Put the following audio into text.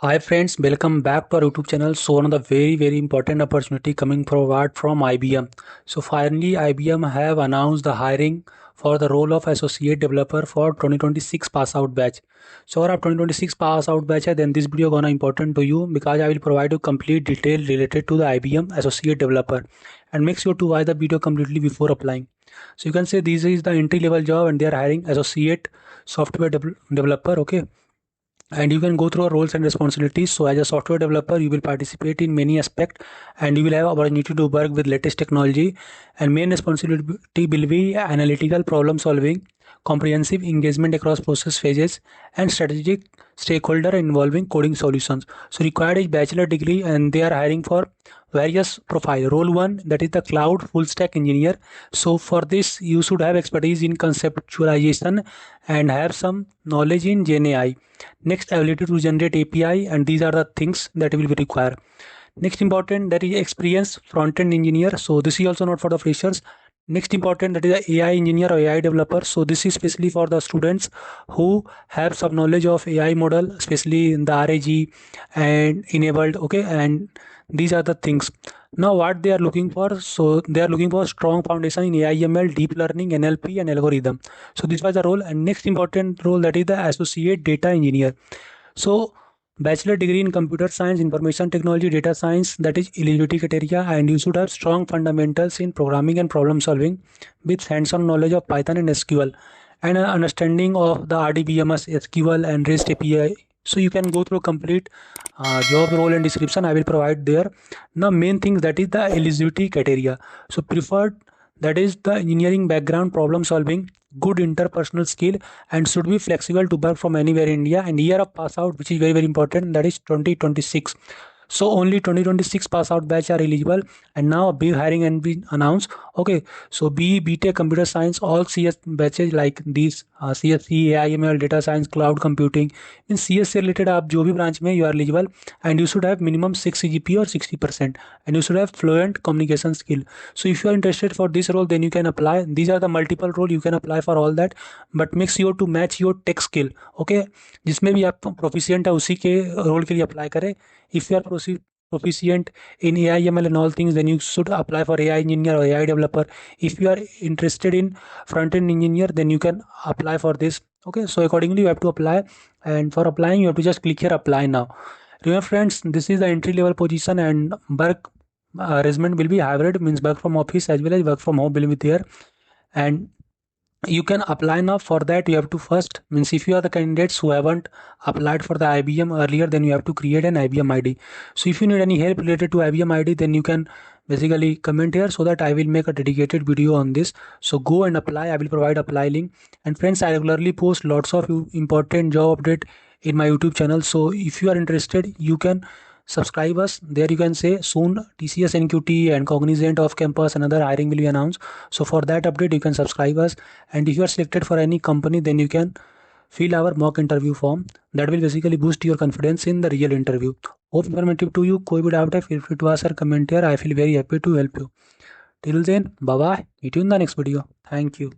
Hi friends, welcome back to our YouTube channel. So one of the very important opportunity coming forward from IBM. So finally IBM have announced the hiring for the role of associate developer for 2026 pass out batch. So अगर आप 2026 pass out batch है then this video gonna important to you because I will provide you complete detail related to the IBM associate developer and make sure to watch the video completely before applying. So you can say this is the entry level job and they are hiring associate software developer. Okay, and you can go through our roles and responsibilities. So as a software developer you will participate in many aspects and you will have opportunity to work with latest technology, and main responsibility will be analytical problem solving, comprehensive engagement across process phases, and strategic stakeholder involving coding solutions. So required is bachelor degree and they are hiring for various profile. Role 1, that is the cloud full stack engineer. So for this you should have expertise in conceptualization and have some knowledge in GenAI. Next, ability to generate API, and these are the things that will be required. Next important, that is experience front-end engineer. So this is also not for the freshers. Next important, that is the AI engineer or AI developer. So this is especially for the students who have some knowledge of AI model, especially in the RAG and enabled. Okay, and these are the things. Now what they are looking for, so they are looking for strong foundation in AI ML, deep learning, NLP and algorithm. So this was the role. And next important role, that is the associate data engineer. So bachelor degree in computer science, information technology, data science, that is eligibility criteria, and you should have strong fundamentals in programming and problem solving with hands-on knowledge of Python and SQL and an understanding of the RDBMS, SQL and REST API. So you can go through complete job role and description I will provide there. Now main things, that is the eligibility criteria. So preferred, that is the engineering background, problem solving, good interpersonal skill, and should be flexible to work from anywhere in India, and year of pass out, which is very important, that is 2026. So only 2026 pass out batch are eligible, and now a big hiring and be announced. Okay, so BE, BTech, computer science, all CS batches like these, CSC, AIML, data science, cloud computing. In CS से related आप जो भी branch में you are eligible, and you should have minimum 6 CGPA or 60%, and you should have fluent communication skill. So if you are interested for this role, then you can apply. These are the multiple role, you can apply for all that, but make sure to match your tech skill. Okay, जिसमें भी आप proficient है उसी के role के लिए apply करें. If you are proficient in AI ML and all things, then you should apply for AI engineer or AI developer. If you are interested in front end engineer, then you can apply for this. Okay, so accordingly you have to apply, and for applying you have to just click here apply now. Remember friends, this is the entry level position, and work arrangement will be hybrid, means work from office as well as work from home will be there. And you can apply now. For that you have to first, means if you are the candidates who haven't applied for the IBM earlier, then you have to create an IBM ID. So if you need any help related to IBM ID, then you can basically comment here so that I will make a dedicated video on this. So go and apply, I will provide apply link. And friends, I regularly post lots of important job update in my YouTube channel, so if you are interested you can subscribe us there. You can say soon TCS, NQT and Cognizant off campus another hiring will be announced. So for that update you can subscribe us, and if you are selected for any company, then you can fill our mock interview form. That will basically boost your confidence in the real interview. Hope informative to you. कोई भी doubt है feel free to ask or comment here. I feel very happy to help you. Till then, bye bye, meet you in the next video. Thank you.